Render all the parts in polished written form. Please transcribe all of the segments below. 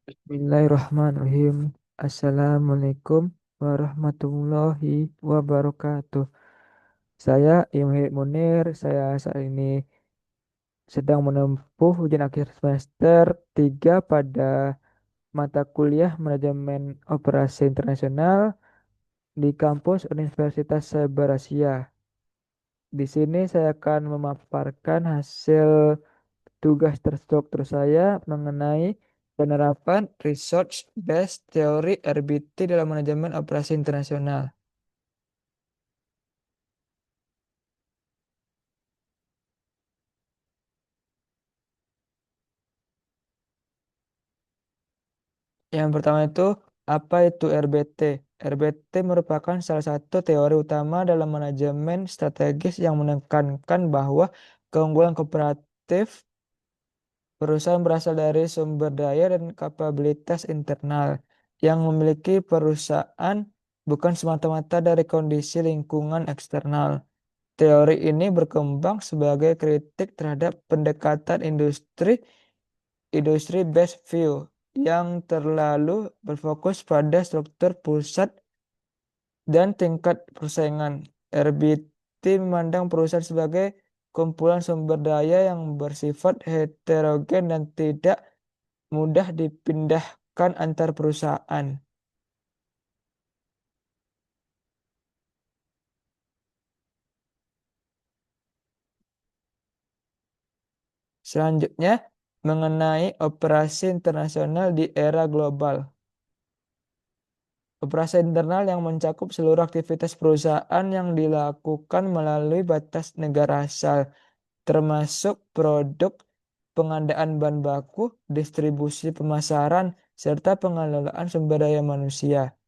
Bismillahirrahmanirrahim. Assalamualaikum warahmatullahi wabarakatuh. Saya Imhi Munir. Saya saat ini sedang menempuh ujian akhir semester 3 pada mata kuliah Manajemen Operasi Internasional di kampus Universitas Sabar Asia. Di sini saya akan memaparkan hasil tugas terstruktur saya mengenai penerapan Research Based Theory RBT dalam manajemen operasi internasional. Yang pertama itu, apa itu RBT? RBT merupakan salah satu teori utama dalam manajemen strategis yang menekankan bahwa keunggulan kooperatif perusahaan berasal dari sumber daya dan kapabilitas internal yang memiliki perusahaan, bukan semata-mata dari kondisi lingkungan eksternal. Teori ini berkembang sebagai kritik terhadap pendekatan industri based view yang terlalu berfokus pada struktur pusat dan tingkat persaingan. RBT memandang perusahaan sebagai kumpulan sumber daya yang bersifat heterogen dan tidak mudah dipindahkan antar perusahaan. Selanjutnya, mengenai operasi internasional di era global. Operasi internal yang mencakup seluruh aktivitas perusahaan yang dilakukan melalui batas negara asal, termasuk produk, pengadaan bahan baku, distribusi pemasaran, serta pengelolaan sumber daya manusia.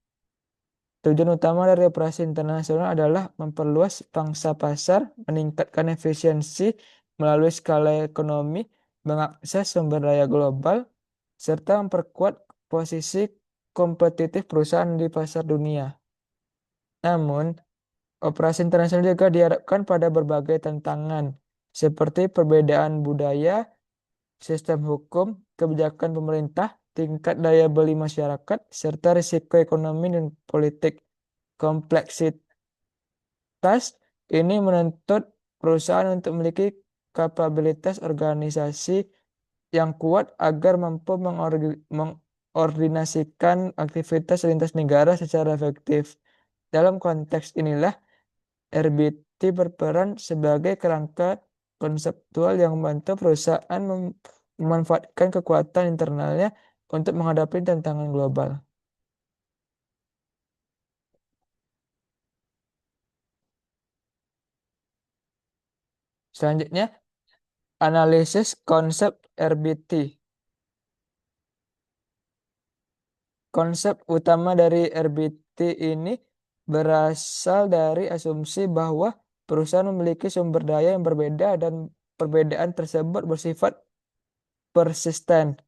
Tujuan utama dari operasi internasional adalah memperluas pangsa pasar, meningkatkan efisiensi melalui skala ekonomi, mengakses sumber daya global, serta memperkuat posisi kompetitif perusahaan di pasar dunia. Namun, operasi internasional juga dihadapkan pada berbagai tantangan, seperti perbedaan budaya, sistem hukum, kebijakan pemerintah, tingkat daya beli masyarakat, serta risiko ekonomi dan politik. Kompleksitas ini menuntut perusahaan untuk memiliki kapabilitas organisasi yang kuat agar mampu mengordinasikan aktivitas lintas negara secara efektif. Dalam konteks inilah, RBT berperan sebagai kerangka konseptual yang membantu perusahaan memanfaatkan kekuatan internalnya untuk menghadapi tantangan global. Selanjutnya, analisis konsep RBT. Konsep utama dari RBT ini berasal dari asumsi bahwa perusahaan memiliki sumber daya yang berbeda dan perbedaan tersebut bersifat persisten.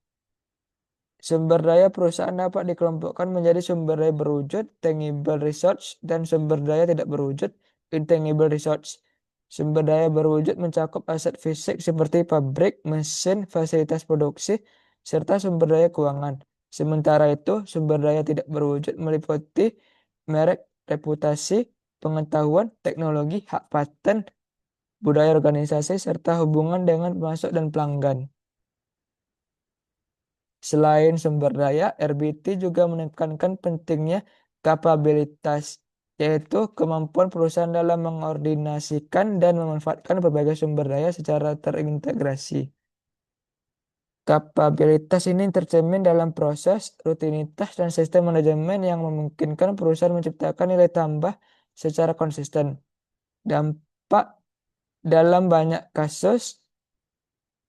Sumber daya perusahaan dapat dikelompokkan menjadi sumber daya berwujud, tangible resource, dan sumber daya tidak berwujud, intangible resource. Sumber daya berwujud mencakup aset fisik seperti pabrik, mesin, fasilitas produksi, serta sumber daya keuangan. Sementara itu, sumber daya tidak berwujud meliputi merek, reputasi, pengetahuan, teknologi, hak paten, budaya organisasi, serta hubungan dengan pemasok dan pelanggan. Selain sumber daya, RBT juga menekankan pentingnya kapabilitas, yaitu kemampuan perusahaan dalam mengordinasikan dan memanfaatkan berbagai sumber daya secara terintegrasi. Kapabilitas ini tercermin dalam proses, rutinitas, dan sistem manajemen yang memungkinkan perusahaan menciptakan nilai tambah secara konsisten. Dampak dalam banyak kasus,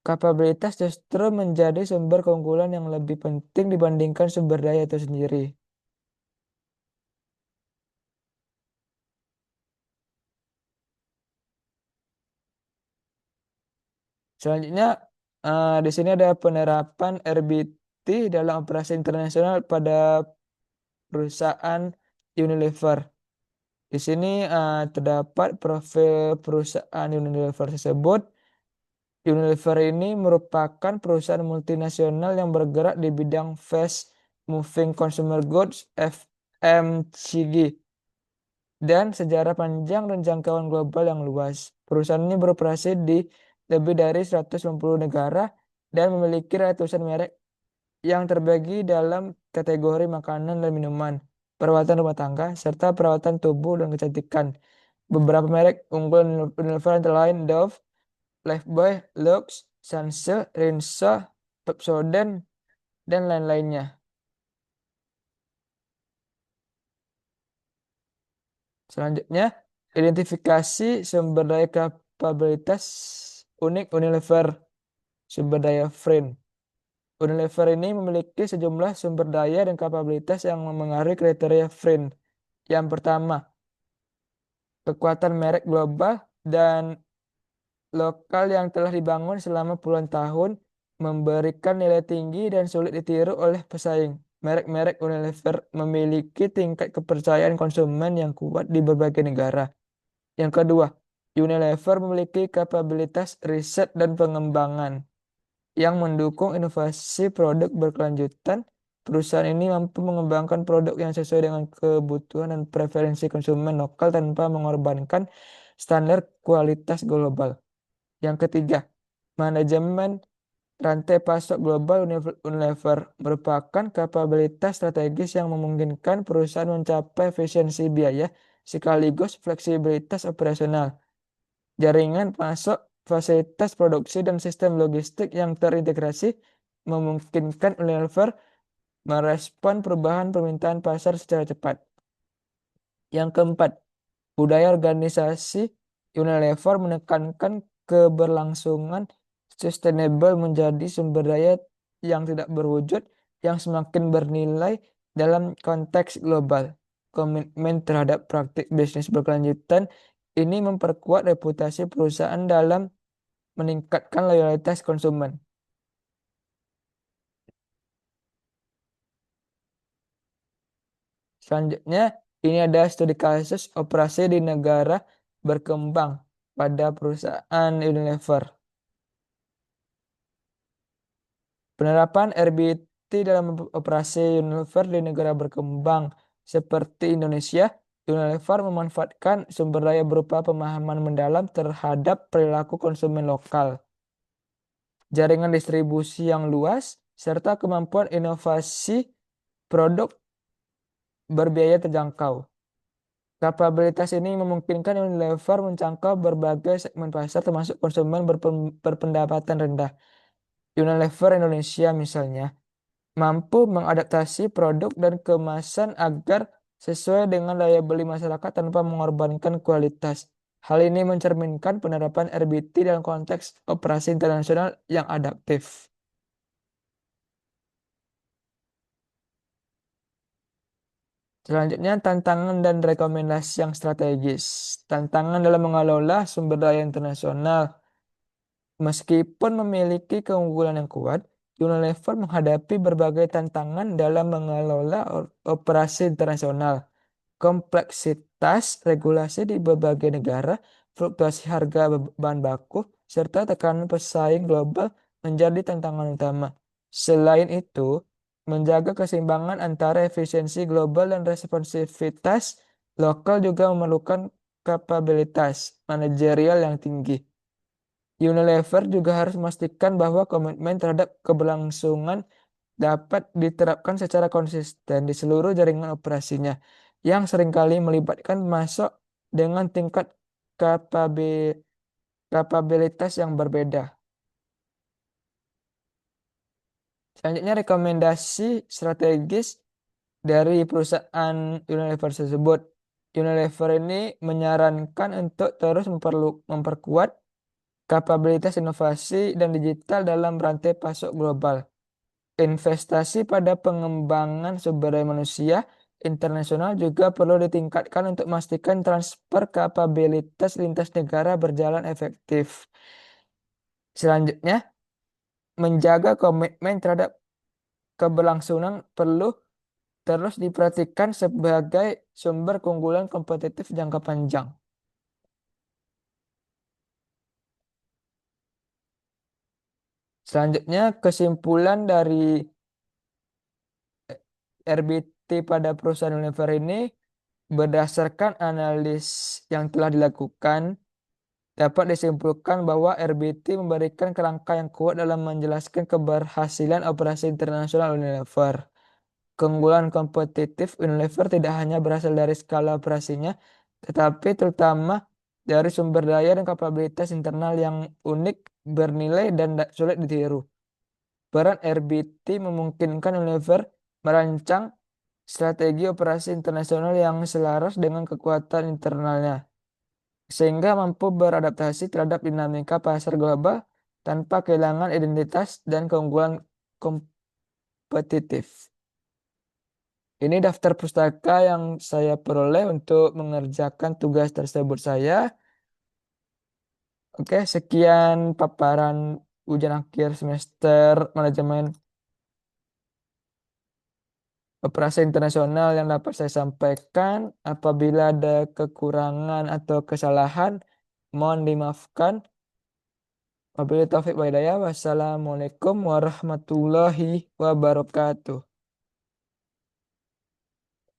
kapabilitas justru menjadi sumber keunggulan yang lebih penting dibandingkan sumber daya itu sendiri. Selanjutnya, di sini ada penerapan RBT dalam operasi internasional pada perusahaan Unilever. Di sini terdapat profil perusahaan Unilever tersebut Unilever ini merupakan perusahaan multinasional yang bergerak di bidang fast moving consumer goods (FMCG) dan sejarah panjang dan jangkauan global yang luas. Perusahaan ini beroperasi di lebih dari 150 negara dan memiliki ratusan merek yang terbagi dalam kategori makanan dan minuman, perawatan rumah tangga, serta perawatan tubuh dan kecantikan. Beberapa merek unggul Unilever antara lain Dove, Lifebuoy, Lux, Sunsilk, Rinso, Pepsodent, dan lain-lainnya. Selanjutnya, identifikasi sumber daya kapabilitas unik Unilever. Sumber daya Friend. Unilever ini memiliki sejumlah sumber daya dan kapabilitas yang memengaruhi kriteria Friend. Yang pertama, kekuatan merek global dan lokal yang telah dibangun selama puluhan tahun memberikan nilai tinggi dan sulit ditiru oleh pesaing. Merek-merek Unilever memiliki tingkat kepercayaan konsumen yang kuat di berbagai negara. Yang kedua, Unilever memiliki kapabilitas riset dan pengembangan yang mendukung inovasi produk berkelanjutan. Perusahaan ini mampu mengembangkan produk yang sesuai dengan kebutuhan dan preferensi konsumen lokal tanpa mengorbankan standar kualitas global. Yang ketiga, manajemen rantai pasok global. Unilever merupakan kapabilitas strategis yang memungkinkan perusahaan mencapai efisiensi biaya sekaligus fleksibilitas operasional. Jaringan pasok, fasilitas produksi, dan sistem logistik yang terintegrasi memungkinkan Unilever merespon perubahan permintaan pasar secara cepat. Yang keempat, budaya organisasi. Unilever menekankan keberlangsungan sustainable menjadi sumber daya yang tidak berwujud yang semakin bernilai dalam konteks global. Komitmen terhadap praktik bisnis berkelanjutan ini memperkuat reputasi perusahaan dalam meningkatkan loyalitas konsumen. Selanjutnya, ini ada studi kasus operasi di negara berkembang pada perusahaan Unilever. Penerapan RBT dalam operasi Unilever di negara berkembang seperti Indonesia. Unilever memanfaatkan sumber daya berupa pemahaman mendalam terhadap perilaku konsumen lokal, jaringan distribusi yang luas, serta kemampuan inovasi produk berbiaya terjangkau. Kapabilitas ini memungkinkan Unilever menjangkau berbagai segmen pasar termasuk konsumen berpendapatan rendah. Unilever Indonesia misalnya mampu mengadaptasi produk dan kemasan agar sesuai dengan daya beli masyarakat tanpa mengorbankan kualitas. Hal ini mencerminkan penerapan RBT dalam konteks operasi internasional yang adaptif. Selanjutnya, tantangan dan rekomendasi yang strategis. Tantangan dalam mengelola sumber daya internasional. Meskipun memiliki keunggulan yang kuat, Unilever menghadapi berbagai tantangan dalam mengelola operasi internasional. Kompleksitas regulasi di berbagai negara, fluktuasi harga bahan baku, serta tekanan pesaing global menjadi tantangan utama. Selain itu, menjaga keseimbangan antara efisiensi global dan responsivitas lokal juga memerlukan kapabilitas manajerial yang tinggi. Unilever juga harus memastikan bahwa komitmen terhadap keberlangsungan dapat diterapkan secara konsisten di seluruh jaringan operasinya, yang seringkali melibatkan masuk dengan tingkat kapabilitas yang berbeda. Selanjutnya, rekomendasi strategis dari perusahaan Unilever tersebut. Unilever ini menyarankan untuk terus memperkuat kapabilitas inovasi dan digital dalam rantai pasok global. Investasi pada pengembangan sumber daya manusia internasional juga perlu ditingkatkan untuk memastikan transfer kapabilitas lintas negara berjalan efektif. Selanjutnya, menjaga komitmen terhadap keberlangsungan perlu terus diperhatikan sebagai sumber keunggulan kompetitif jangka panjang. Selanjutnya, kesimpulan dari RBT pada perusahaan Unilever ini berdasarkan analis yang telah dilakukan, dapat disimpulkan bahwa RBT memberikan kerangka yang kuat dalam menjelaskan keberhasilan operasi internasional Unilever. Keunggulan kompetitif Unilever tidak hanya berasal dari skala operasinya, tetapi terutama dari sumber daya dan kapabilitas internal yang unik, bernilai, dan sulit ditiru. Peran RBT memungkinkan Unilever merancang strategi operasi internasional yang selaras dengan kekuatan internalnya, sehingga mampu beradaptasi terhadap dinamika pasar global tanpa kehilangan identitas dan keunggulan kompetitif. Ini daftar pustaka yang saya peroleh untuk mengerjakan tugas tersebut saya. Oke, sekian paparan ujian akhir semester manajemen operasi internasional yang dapat saya sampaikan. Apabila ada kekurangan atau kesalahan, mohon dimaafkan. Wabillahi taufiq wa hidayah. Wassalamualaikum warahmatullahi wabarakatuh.